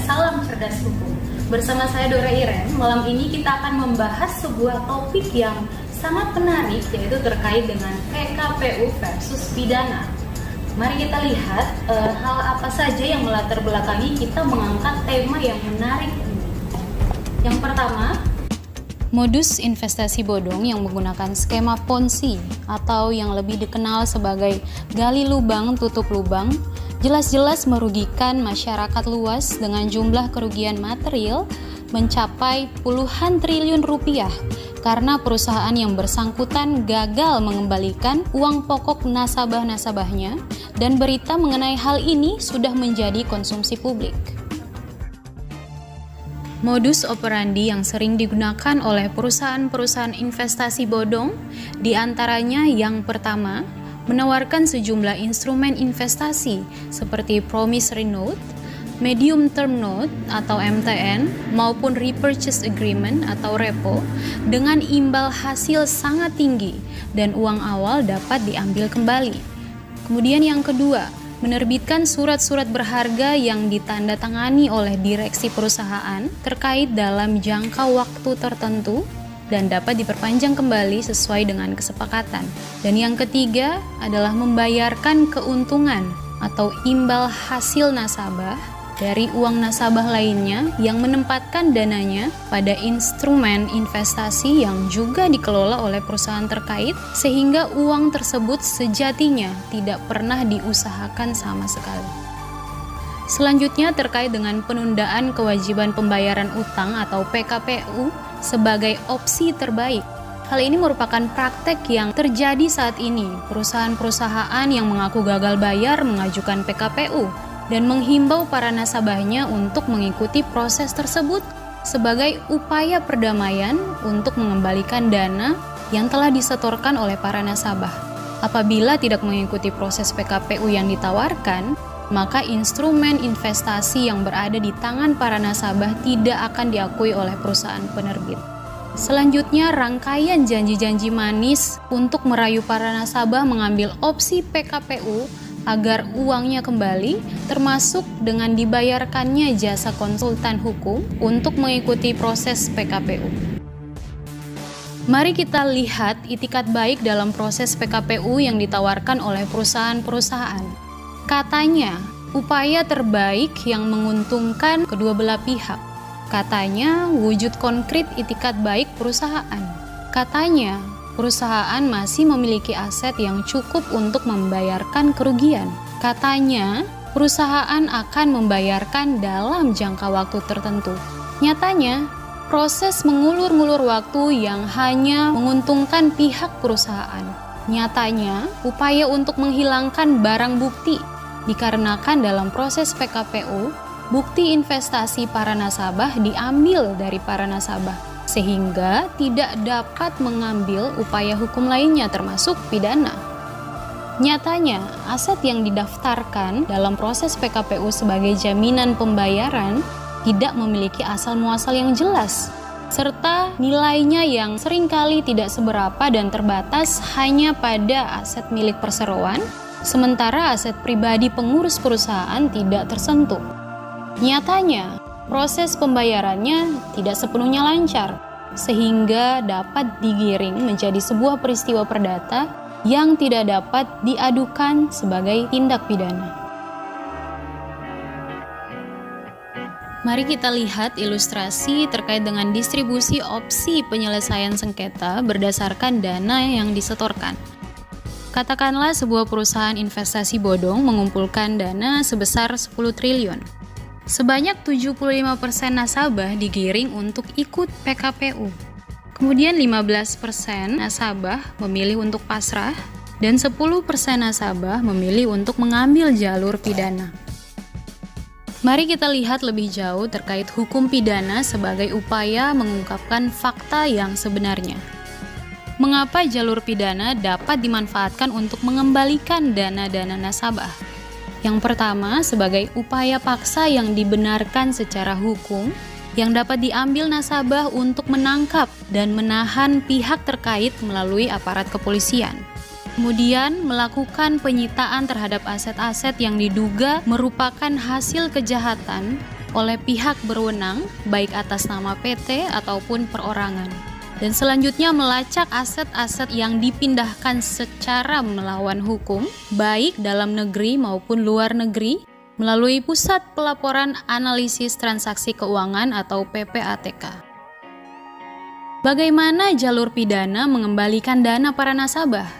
salam cerdas hukum. Bersama saya Dora Iren, malam ini kita akan membahas sebuah topik yang sangat menarik, yaitu terkait dengan PKPU versus pidana. Mari kita lihat hal apa saja yang melatar belakangi kita mengangkat tema yang menarik ini. Yang pertama, modus investasi bodong yang menggunakan skema Ponzi atau yang lebih dikenal sebagai gali lubang tutup lubang jelas-jelas merugikan masyarakat luas dengan jumlah kerugian material mencapai puluhan triliun rupiah karena perusahaan yang bersangkutan gagal mengembalikan uang pokok nasabah-nasabahnya, dan berita mengenai hal ini sudah menjadi konsumsi publik. Modus operandi yang sering digunakan oleh perusahaan-perusahaan investasi bodong diantaranya yang pertama, menawarkan sejumlah instrumen investasi seperti promissory note, medium term note atau MTN maupun repurchase agreement atau repo dengan imbal hasil sangat tinggi dan uang awal dapat diambil kembali. Kemudian yang kedua, menerbitkan surat-surat berharga yang ditandatangani oleh direksi perusahaan terkait dalam jangka waktu tertentu dan dapat diperpanjang kembali sesuai dengan kesepakatan. Dan yang ketiga adalah membayarkan keuntungan atau imbal hasil nasabah dari uang nasabah lainnya yang menempatkan dananya pada instrumen investasi yang juga dikelola oleh perusahaan terkait, sehingga uang tersebut sejatinya tidak pernah diusahakan sama sekali. Selanjutnya terkait dengan penundaan kewajiban pembayaran utang atau PKPU sebagai opsi terbaik. Hal ini merupakan praktek yang terjadi saat ini. Perusahaan-perusahaan yang mengaku gagal bayar mengajukan PKPU dan menghimbau para nasabahnya untuk mengikuti proses tersebut sebagai upaya perdamaian untuk mengembalikan dana yang telah disetorkan oleh para nasabah. Apabila tidak mengikuti proses PKPU yang ditawarkan, maka instrumen investasi yang berada di tangan para nasabah tidak akan diakui oleh perusahaan penerbit. Selanjutnya, rangkaian janji-janji manis untuk merayu para nasabah mengambil opsi PKPU agar uangnya kembali, termasuk dengan dibayarkannya jasa konsultan hukum untuk mengikuti proses PKPU. Mari kita lihat itikat baik dalam proses PKPU yang ditawarkan oleh perusahaan-perusahaan. Katanya, upaya terbaik yang menguntungkan kedua belah pihak. Katanya, wujud konkret itikat baik perusahaan. Katanya, perusahaan masih memiliki aset yang cukup untuk membayarkan kerugian. Katanya, perusahaan akan membayarkan dalam jangka waktu tertentu. Nyatanya, proses mengulur-ngulur waktu yang hanya menguntungkan pihak perusahaan. Nyatanya, upaya untuk menghilangkan barang bukti dikarenakan dalam proses PKPU, bukti investasi para nasabah diambil dari para nasabah, sehingga tidak dapat mengambil upaya hukum lainnya termasuk pidana. Nyatanya, aset yang didaftarkan dalam proses PKPU sebagai jaminan pembayaran tidak memiliki asal-muasal yang jelas, serta nilainya yang seringkali tidak seberapa dan terbatas hanya pada aset milik perseroan, sementara aset pribadi pengurus perusahaan tidak tersentuh. Nyatanya, proses pembayarannya tidak sepenuhnya lancar, sehingga dapat digiring menjadi sebuah peristiwa perdata yang tidak dapat diadukan sebagai tindak pidana. Mari kita lihat ilustrasi terkait dengan distribusi opsi penyelesaian sengketa berdasarkan dana yang disetorkan. Katakanlah sebuah perusahaan investasi bodong mengumpulkan dana sebesar 10 triliun. Sebanyak 75% nasabah digiring untuk ikut PKPU. Kemudian 15% nasabah memilih untuk pasrah dan 10% nasabah memilih untuk mengambil jalur pidana. Mari kita lihat lebih jauh terkait hukum pidana sebagai upaya mengungkapkan fakta yang sebenarnya. Mengapa jalur pidana dapat dimanfaatkan untuk mengembalikan dana-dana nasabah? Yang pertama, sebagai upaya paksa yang dibenarkan secara hukum yang dapat diambil nasabah untuk menangkap dan menahan pihak terkait melalui aparat kepolisian. Kemudian melakukan penyitaan terhadap aset-aset yang diduga merupakan hasil kejahatan oleh pihak berwenang, baik atas nama PT ataupun perorangan. Dan selanjutnya melacak aset-aset yang dipindahkan secara melawan hukum, baik dalam negeri maupun luar negeri, melalui Pusat Pelaporan Analisis Transaksi Keuangan atau PPATK. Bagaimana jalur pidana mengembalikan dana para nasabah?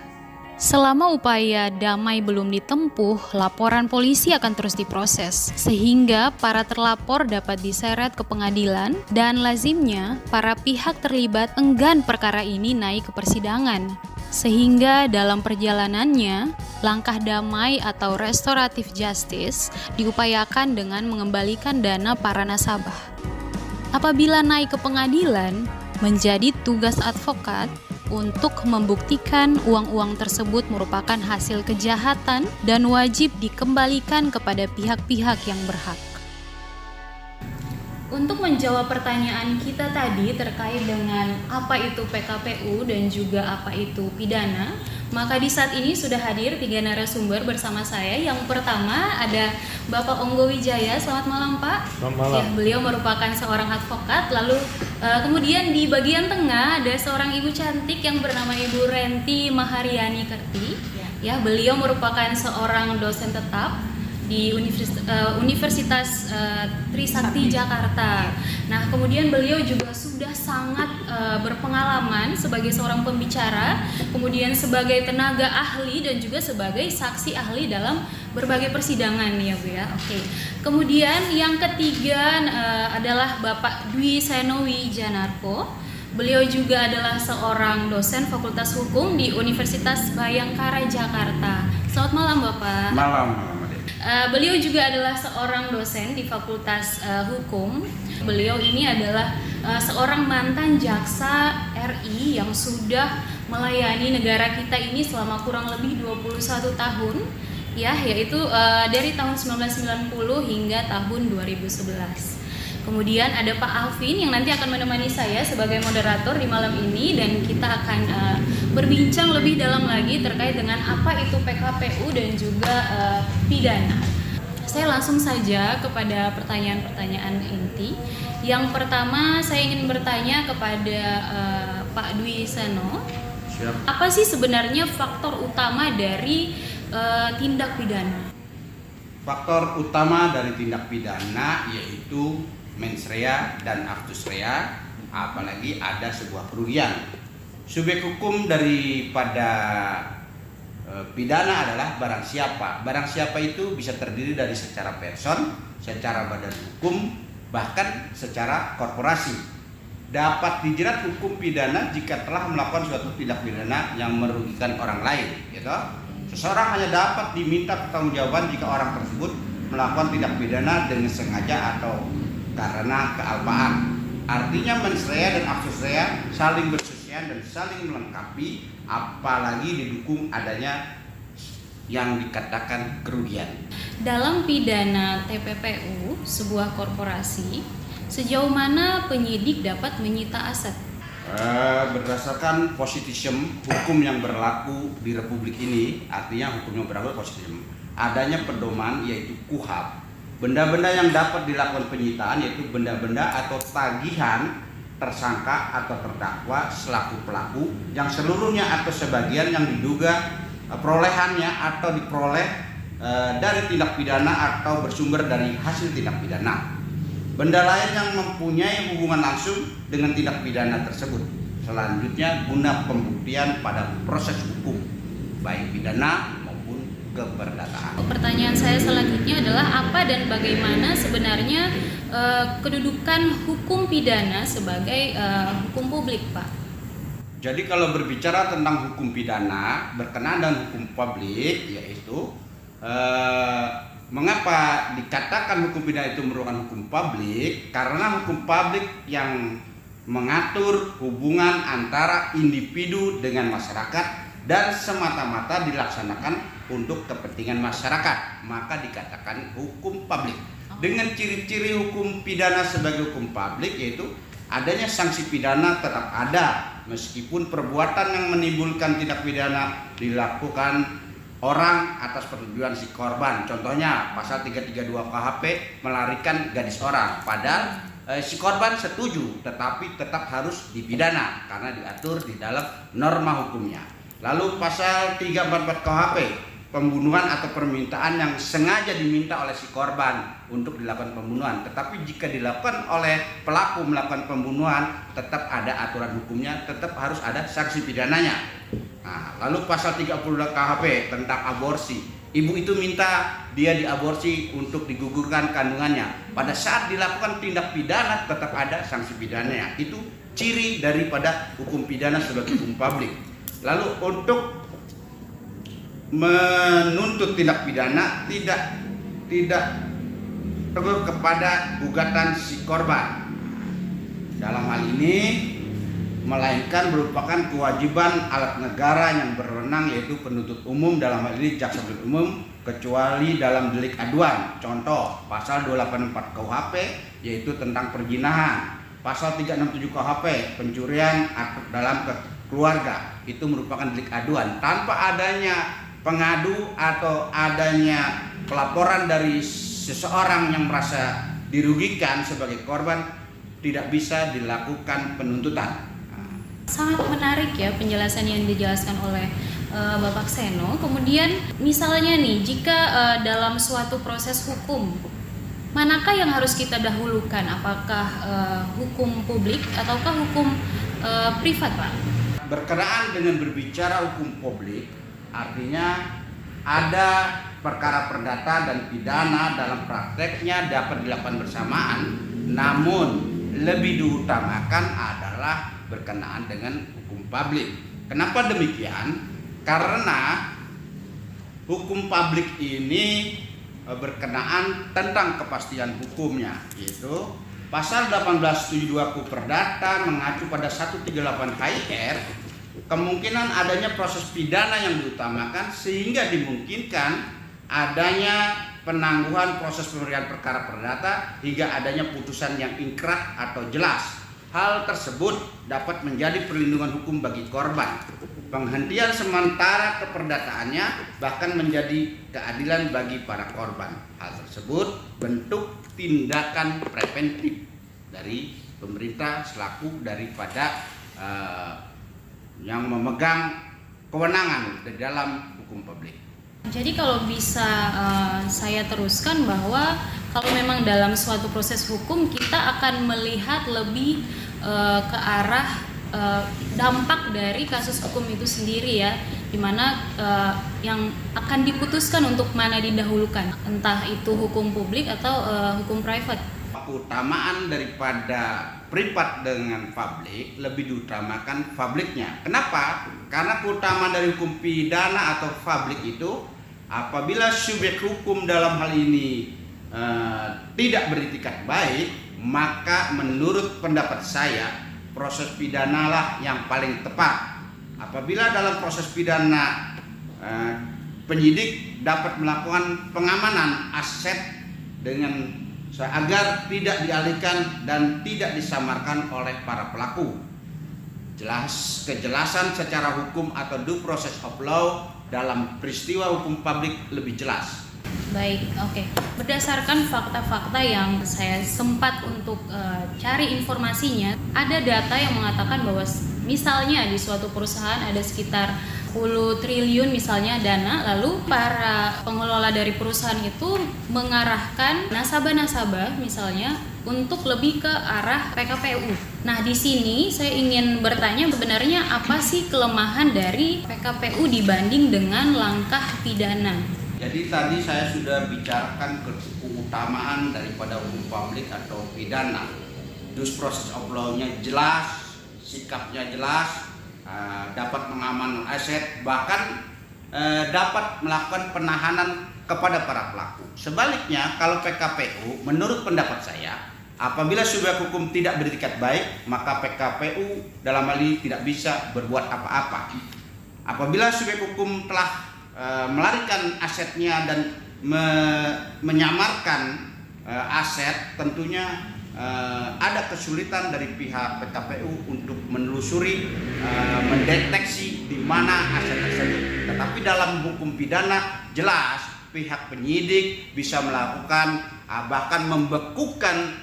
Selama upaya damai belum ditempuh, laporan polisi akan terus diproses, sehingga para terlapor dapat diseret ke pengadilan dan lazimnya para pihak terlibat enggan perkara ini naik ke persidangan. Sehingga dalam perjalanannya, langkah damai atau restoratif justice diupayakan dengan mengembalikan dana para nasabah. Apabila naik ke pengadilan, menjadi tugas advokat untuk membuktikan uang-uang tersebut merupakan hasil kejahatan dan wajib dikembalikan kepada pihak-pihak yang berhak. Untuk menjawab pertanyaan kita tadi terkait dengan apa itu PKPU dan juga apa itu pidana, maka di saat ini sudah hadir 3 narasumber bersama saya. Yang pertama ada Bapak Onggo Wijaya. Selamat malam, Pak. Selamat malam. Ya, beliau merupakan seorang advokat. Lalu kemudian di bagian tengah ada seorang ibu cantik yang bernama Ibu Renti Maharyani Kerti. Ya, beliau merupakan seorang dosen tetap di Universitas Trisakti Jakarta. Nah, kemudian beliau juga sudah sangat berpengalaman sebagai seorang pembicara, kemudian sebagai tenaga ahli dan juga sebagai saksi ahli dalam berbagai persidangan ya Bu ya. Oke. Kemudian yang ketiga adalah Bapak Dwi Seno Wijanarko. Beliau juga adalah seorang dosen Fakultas Hukum di Universitas Bhayangkara Jakarta. Selamat malam Bapak. Malam. Beliau juga adalah seorang dosen di Fakultas Hukum. Beliau ini adalah seorang mantan jaksa RI yang sudah melayani negara kita ini selama kurang lebih 21 tahun, ya, yaitu dari tahun 1990 hingga tahun 2011. Kemudian ada Pak Alvin yang nanti akan menemani saya sebagai moderator di malam ini, dan kita akan berbincang lebih dalam lagi terkait dengan apa itu PKPU dan juga pidana. Saya langsung saja kepada pertanyaan-pertanyaan inti. Yang pertama saya ingin bertanya kepada Pak Dwi Seno. Siap. Apa sih sebenarnya faktor utama dari tindak pidana? Faktor utama dari tindak pidana yaitu mens rea dan actus rea, apalagi ada sebuah kerugian. Subjek hukum daripada pidana adalah barang siapa. Barang siapa itu bisa terdiri dari secara person, secara badan hukum, bahkan secara korporasi. Dapat dijerat hukum pidana jika telah melakukan suatu tindak pidana yang merugikan orang lain, gitu. Seseorang hanya dapat diminta pertanggungjawaban jika orang tersebut melakukan tindak pidana dengan sengaja atau karena kealpaan. Artinya mens rea dan actus rea saling bersusian dan saling melengkapi, apalagi didukung adanya yang dikatakan kerugian. Dalam pidana TPPU sebuah korporasi, sejauh mana penyidik dapat menyita aset? Berdasarkan positisme hukum yang berlaku di Republik ini, artinya hukum yang berlaku positisme, adanya pedoman yaitu KUHP. Benda-benda yang dapat dilakukan penyitaan yaitu benda-benda atau tagihan tersangka atau terdakwa selaku pelaku yang seluruhnya atau sebagian yang diduga perolehannya atau diperoleh dari tindak pidana atau bersumber dari hasil tindak pidana. Benda lain yang mempunyai hubungan langsung dengan tindak pidana tersebut. Selanjutnya guna pembuktian pada proses hukum baik pidana keperdataan. Pertanyaan saya selanjutnya adalah apa dan bagaimana sebenarnya kedudukan hukum pidana sebagai hukum publik, Pak? Jadi kalau berbicara tentang hukum pidana berkenaan dengan hukum publik, yaitu mengapa dikatakan hukum pidana itu merupakan hukum publik? Karena hukum publik yang mengatur hubungan antara individu dengan masyarakat dan semata-mata dilaksanakan untuk kepentingan masyarakat, maka dikatakan hukum publik. Dengan ciri-ciri hukum pidana sebagai hukum publik yaitu adanya sanksi pidana tetap ada meskipun perbuatan yang menimbulkan tindak pidana dilakukan orang atas persetujuan si korban. Contohnya pasal 332 KHP melarikan gadis orang, padahal si korban setuju, tetapi tetap harus dipidana karena diatur di dalam norma hukumnya. Lalu pasal 344 KHP pembunuhan atau permintaan yang sengaja diminta oleh si korban untuk dilakukan pembunuhan, tetapi jika dilakukan oleh pelaku melakukan pembunuhan tetap ada aturan hukumnya, tetap harus ada sanksi pidananya. Nah, lalu pasal 32 KHP tentang aborsi, ibu itu minta dia diaborsi untuk digugurkan kandungannya. Pada saat dilakukan tindak pidana tetap ada sanksi pidananya. Itu ciri daripada hukum pidana sebagai hukum publik. Lalu untuk menuntut tindak pidana tidak tegur kepada gugatan si korban. Dalam hal ini melainkan merupakan kewajiban alat negara yang berwenang, yaitu penuntut umum, dalam hal ini jaksa penuntut umum, kecuali dalam delik aduan. Contoh pasal 284 KUHP yaitu tentang perzinahan, pasal 367 KUHP pencurian dalam keluarga, itu merupakan delik aduan. Tanpa adanya pengadu atau adanya pelaporan dari seseorang yang merasa dirugikan sebagai korban, tidak bisa dilakukan penuntutan. Sangat menarik ya penjelasan yang dijelaskan oleh Bapak Seno. Kemudian misalnya nih, jika dalam suatu proses hukum, manakah yang harus kita dahulukan? Apakah hukum publik ataukah hukum privat, Pak? Berkenaan dengan berbicara hukum publik, artinya ada perkara perdata dan pidana dalam prakteknya dapat dilakukan bersamaan, namun lebih diutamakan adalah berkenaan dengan hukum publik. Kenapa demikian? Karena hukum publik ini berkenaan tentang kepastian hukumnya, yaitu pasal 1872 KUH Perdata mengacu pada 138 HIR, kemungkinan adanya proses pidana yang diutamakan sehingga dimungkinkan adanya penangguhan proses pemberian perkara perdata hingga adanya putusan yang ingkrah atau jelas. Hal tersebut dapat menjadi perlindungan hukum bagi korban. Penghentian sementara keperdataannya bahkan menjadi keadilan bagi para korban. Hal tersebut bentuk tindakan preventif dari pemerintah selaku daripada yang memegang kewenangan di dalam hukum publik. Jadi kalau bisa saya teruskan bahwa kalau memang dalam suatu proses hukum kita akan melihat lebih ke arah dampak dari kasus hukum itu sendiri ya, dimana yang akan diputuskan untuk mana didahulukan, entah itu hukum publik atau hukum private. Keutamaan daripada privat dengan publik lebih diutamakan publiknya. Kenapa? Karena keutamaan dari hukum pidana atau publik itu apabila subjek hukum dalam hal ini tidak beritikat baik, maka menurut pendapat saya proses pidana lah yang paling tepat. Apabila dalam proses pidana penyidik dapat melakukan pengamanan aset dengan agar tidak dialihkan dan tidak disamarkan oleh para pelaku. Kejelasan secara hukum atau due process of law dalam peristiwa hukum publik lebih jelas. Baik, oke. Berdasarkan fakta-fakta yang saya sempat untuk cari informasinya, ada data yang mengatakan bahwa misalnya di suatu perusahaan ada sekitar 10 triliun misalnya dana, lalu para pengelola dari perusahaan itu mengarahkan nasabah-nasabah misalnya untuk lebih ke arah PKPU. Nah, di sini saya ingin bertanya, sebenarnya apa sih kelemahan dari PKPU dibanding dengan langkah pidana? Jadi tadi saya sudah bicarakan keutamaan daripada hukum publik atau pidana. Due process of law-nya jelas, sikapnya jelas, dapat mengamankan aset, bahkan dapat melakukan penahanan kepada para pelaku. Sebaliknya, kalau PKPU, menurut pendapat saya, apabila subjek hukum tidak beritikat baik, maka PKPU dalam hal ini tidak bisa berbuat apa-apa. Apabila subjek hukum telah melarikan asetnya dan menyamarkan aset, tentunya ada kesulitan dari pihak PKPU untuk menelusuri, mendeteksi di mana aset tersebut. Tetapi dalam hukum pidana jelas pihak penyidik bisa melakukan bahkan membekukan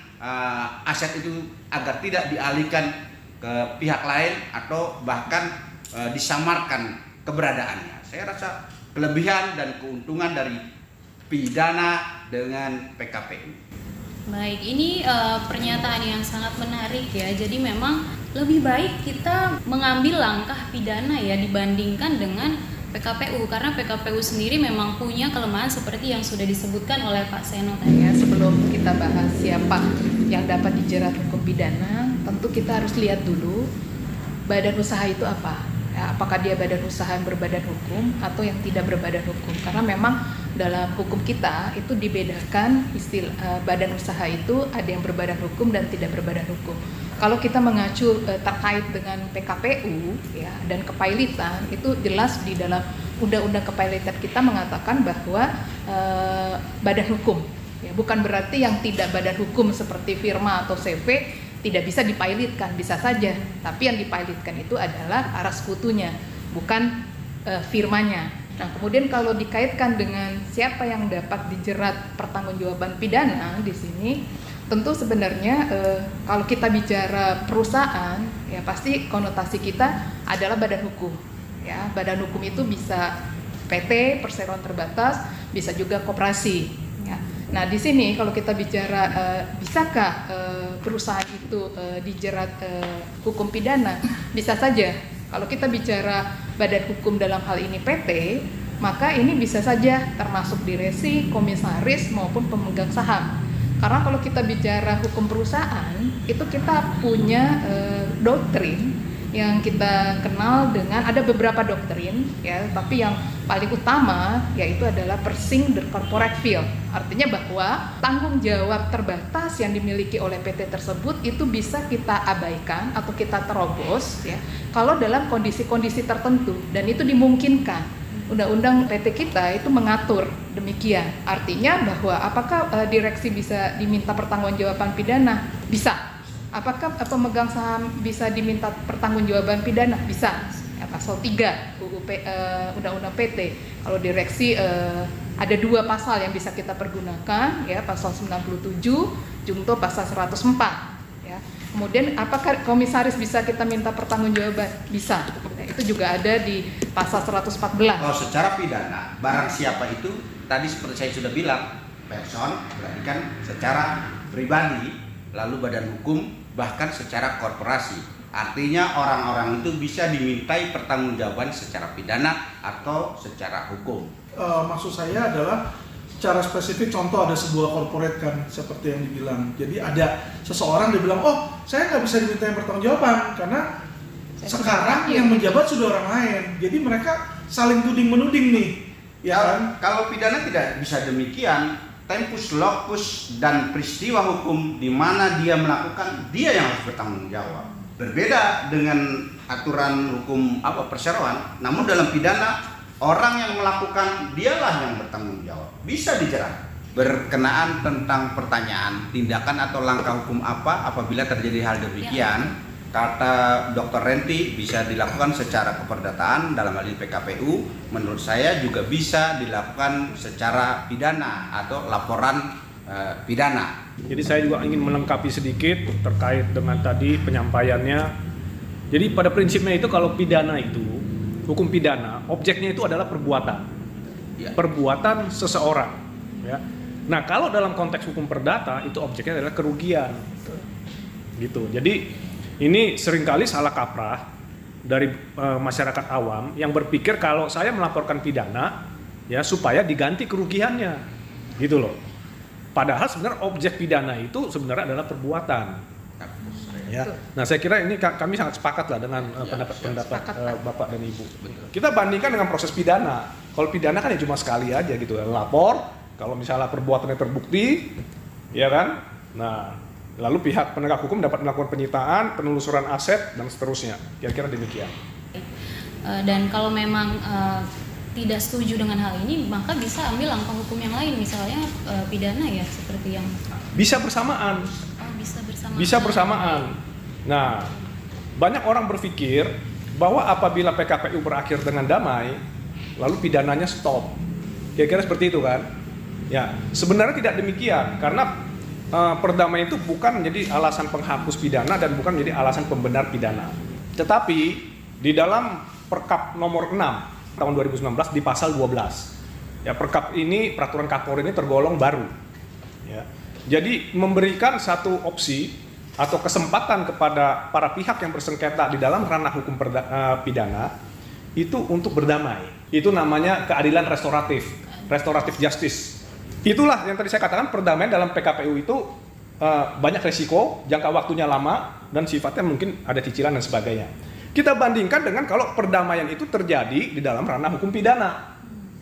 aset itu agar tidak dialihkan ke pihak lain atau bahkan disamarkan keberadaannya. Saya rasa kelebihan dan keuntungan dari pidana dengan PKPU. Baik, ini pernyataan yang sangat menarik ya. Jadi memang lebih baik kita mengambil langkah pidana ya dibandingkan dengan PKPU, karena PKPU sendiri memang punya kelemahan seperti yang sudah disebutkan oleh Pak Seno tadi. Ya, sebelum kita bahas siapa yang dapat dijerat hukum pidana, tentu kita harus lihat dulu badan usaha itu apa. Ya, apakah dia badan usaha yang berbadan hukum atau yang tidak berbadan hukum? Karena memang dalam hukum kita itu dibedakan istilah badan usaha itu ada yang berbadan hukum dan tidak berbadan hukum. Kalau kita mengacu terkait dengan PKPU ya dan kepailitan, itu jelas di dalam Undang-Undang Kepailitan kita mengatakan bahwa badan hukum ya, bukan berarti yang tidak badan hukum seperti firma atau CV tidak bisa dipailitkan, bisa saja. Tapi yang dipailitkan itu adalah arah sekutunya, bukan firmanya. Nah, kemudian kalau dikaitkan dengan siapa yang dapat dijerat pertanggungjawaban pidana di sini, tentu sebenarnya kalau kita bicara perusahaan, ya pasti konotasi kita adalah badan hukum. Ya, badan hukum itu bisa PT, perseroan terbatas, bisa juga koperasi. Ya. Nah, di sini kalau kita bicara bisakah perusahaan itu dijerat hukum pidana, bisa saja. Kalau kita bicara badan hukum dalam hal ini PT, maka ini bisa saja termasuk diresi, komisaris maupun pemegang saham. Karena kalau kita bicara hukum perusahaan, itu kita punya doktrin yang kita kenal dengan, ada beberapa doktrin ya, tapi yang paling utama yaitu adalah Persing the Corporate Field. Artinya bahwa tanggung jawab terbatas yang dimiliki oleh PT tersebut itu bisa kita abaikan atau kita terobos ya kalau dalam kondisi-kondisi tertentu, dan itu dimungkinkan. Undang-undang PT kita itu mengatur demikian. Artinya bahwa apakah direksi bisa diminta pertanggungjawaban pidana? Bisa. Apakah pemegang saham bisa diminta pertanggungjawaban pidana? Bisa. Ya, pasal 3 Undang-Undang PT. Kalau direksi ada 2 pasal yang bisa kita pergunakan, ya, pasal 97 junto pasal 104. Ya. Kemudian apakah komisaris bisa kita minta pertanggungjawaban? Bisa. Nah, itu juga ada di pasal 114. Kalau secara pidana, barang siapa itu tadi seperti saya sudah bilang, person berarti kan secara pribadi, lalu badan hukum, bahkan secara korporasi. Artinya orang-orang itu bisa dimintai pertanggungjawaban secara pidana atau secara hukum. Maksud saya adalah secara spesifik, contoh ada sebuah corporate kan seperti yang dibilang. Jadi ada seseorang dia bilang, oh saya nggak bisa dimintai pertanggungjawaban karena sekarang yang menjabat sudah orang lain. Jadi mereka saling tuding menuding nih. Ya kan? Kalau pidana tidak bisa demikian. Tempus locus dan peristiwa hukum di mana dia melakukan, dia yang harus bertanggung jawab. Berbeda dengan aturan hukum perseroan, namun dalam pidana orang yang melakukan dialah yang bertanggung jawab. Bisa dijerat. Berkenaan tentang pertanyaan tindakan atau langkah hukum apa apabila terjadi hal demikian, kata Dr. Renti bisa dilakukan secara keperdataan dalam hal ini PKPU. Menurut saya juga bisa dilakukan secara pidana atau laporan pidana. Jadi saya juga ingin melengkapi sedikit terkait dengan tadi penyampaiannya. Jadi pada prinsipnya itu kalau pidana itu, hukum pidana, objeknya itu adalah perbuatan. Ya. Perbuatan seseorang. Ya. Nah, kalau dalam konteks hukum perdata itu objeknya adalah kerugian. Gitu. Jadi ini seringkali salah kaprah dari masyarakat awam yang berpikir kalau saya melaporkan pidana ya supaya diganti kerugiannya, gitu loh. Padahal sebenarnya objek pidana itu sebenarnya adalah perbuatan. Ya. Nah, saya kira ini kami sangat sepakat lah dengan pendapat Bapak dan Ibu. Kita bandingkan dengan proses pidana. Kalau pidana kan ya cuma sekali aja gitu, lapor. Kalau misalnya perbuatannya terbukti, ya kan. Nah, lalu pihak penegak hukum dapat melakukan penyitaan, penelusuran aset, dan seterusnya. Kira-kira demikian. Dan kalau memang tidak setuju dengan hal ini, maka bisa ambil langkah hukum yang lain, misalnya pidana ya, seperti yang... Bisa bersamaan. bisa bersamaan. Nah, banyak orang berpikir bahwa apabila PKPU berakhir dengan damai, lalu pidananya stop. Kira-kira seperti itu kan? Ya, sebenarnya tidak demikian, karena perdamaian itu bukan menjadi alasan penghapus pidana dan bukan menjadi alasan pembenar pidana. Tetapi di dalam Perkap nomor 6 tahun 2019 di pasal 12. Ya, Perkap ini, peraturan Kapolri ini tergolong baru. Ya. Jadi memberikan satu opsi atau kesempatan kepada para pihak yang bersengketa di dalam ranah hukum pidana itu untuk berdamai. Itu namanya keadilan restoratif justice. Itulah yang tadi saya katakan, perdamaian dalam PKPU itu banyak resiko, jangka waktunya lama, dan sifatnya mungkin ada cicilan dan sebagainya. Kita bandingkan dengan kalau perdamaian itu terjadi di dalam ranah hukum pidana.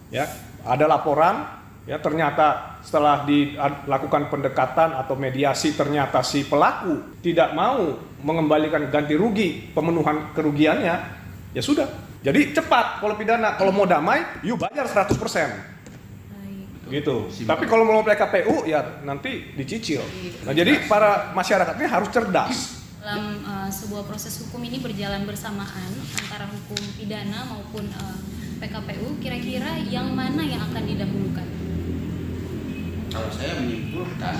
Ya, ada laporan, ya ternyata setelah dilakukan pendekatan atau mediasi ternyata si pelaku tidak mau mengembalikan ganti rugi, pemenuhan kerugiannya, ya sudah. Jadi cepat kalau pidana, kalau mau damai, yuk bayar 100%. Gitu. Tapi kalau mau PKPU ya nanti dicicil. Nah, jadi para masyarakat ini harus cerdas. Dalam sebuah proses hukum ini berjalan bersamaan antara hukum pidana maupun PKPU, kira-kira yang mana yang akan didahulukan? Kalau saya menyimpulkan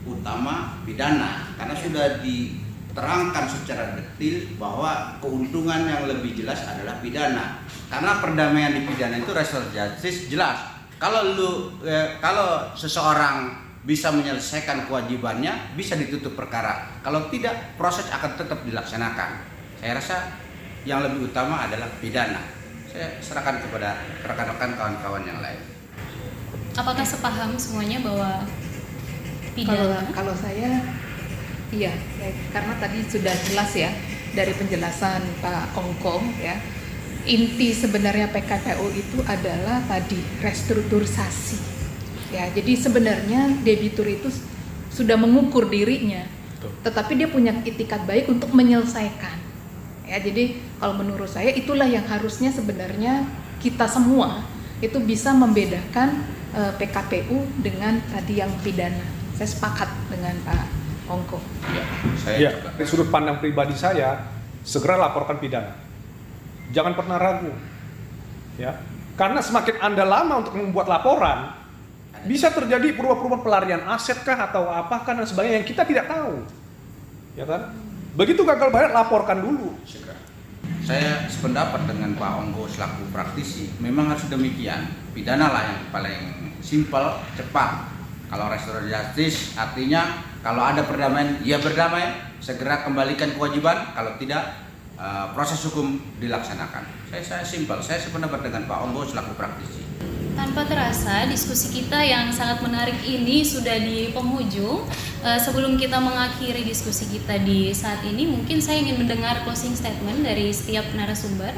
utama pidana, karena sudah diterangkan secara detail bahwa keuntungan yang lebih jelas adalah pidana. Karena perdamaian di pidana itu restoratif justice jelas. Kalau seseorang bisa menyelesaikan kewajibannya, bisa ditutup perkara. Kalau tidak, proses akan tetap dilaksanakan. Saya rasa yang lebih utama adalah pidana. Saya serahkan kepada rekan-rekan kawan-kawan yang lain. Apakah sepaham semuanya bahwa pidana? Kalau saya, iya, karena tadi sudah jelas ya dari penjelasan Pak Ongkong ya. Inti sebenarnya PKPU itu adalah tadi restrukturisasi. Ya, jadi sebenarnya debitur itu sudah mengukur dirinya, tetapi dia punya itikat baik untuk menyelesaikan. Ya, jadi kalau menurut saya itulah yang harusnya sebenarnya kita semua itu bisa membedakan PKPU dengan tadi yang pidana. Saya sepakat dengan Pak Ongko. Ya, dari sudut pandang pribadi saya, segera laporkan pidana. Jangan pernah ragu, ya, karena semakin Anda lama untuk membuat laporan, bisa terjadi perubahan pelarian aset kah atau apakah dan sebagainya yang kita tidak tahu, ya kan? Begitu gagal bayar, laporkan dulu. Saya sependapat dengan Pak Onggo selaku praktisi. Memang harus demikian. Pidana lah yang paling simpel, cepat. Kalau restoratif justice artinya kalau ada perdamaian, ya berdamai, segera kembalikan kewajiban. Kalau tidak, proses hukum dilaksanakan. Saya simpel. Saya sependapat dengan Pak Onggo selaku praktisi. Tanpa terasa, diskusi kita yang sangat menarik ini sudah di penghujung. Sebelum kita mengakhiri diskusi kita di saat ini, mungkin saya ingin mendengar closing statement dari setiap narasumber.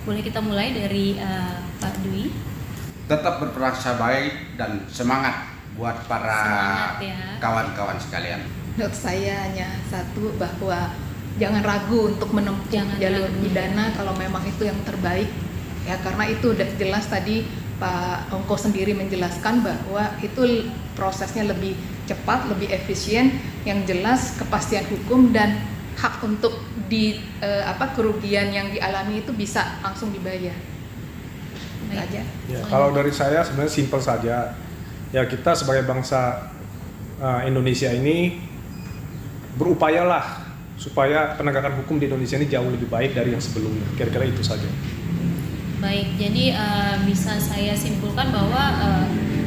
Boleh kita mulai dari Pak Dwi? Tetap berprasangka baik dan semangat buat para kawan-kawan sekalian. Menurut saya hanya satu, bahwa jangan ragu untuk menempuh jalur pidana kalau memang itu yang terbaik. Ya, karena itu udah jelas tadi Pak Ongko sendiri menjelaskan bahwa itu prosesnya lebih cepat, lebih efisien, yang jelas kepastian hukum dan hak untuk kerugian yang dialami itu bisa langsung dibayar. Aja. Ya, kalau dari saya sebenarnya simpel saja. Ya, kita sebagai bangsa Indonesia ini berupayalah supaya penegakan hukum di Indonesia ini jauh lebih baik dari yang sebelumnya. Kira-kira itu saja. Baik, jadi bisa saya simpulkan bahwa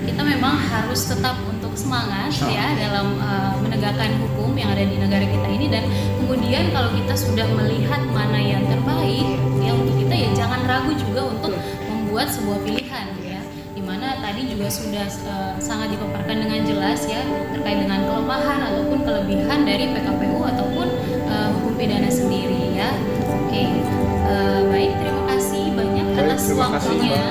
kita memang harus tetap untuk semangat ya dalam menegakkan hukum yang ada di negara kita ini, dan kemudian kalau kita sudah melihat mana yang terbaik ya untuk kita, ya jangan ragu juga untuk membuat sebuah pilihan ya, dimana tadi juga sudah sangat dipaparkan dengan jelas ya terkait dengan kelemahan ataupun kelebihan dari PKPU ataupun hukum pidana sendiri ya. Oke, baik, terima kasih banyak atas waktunya.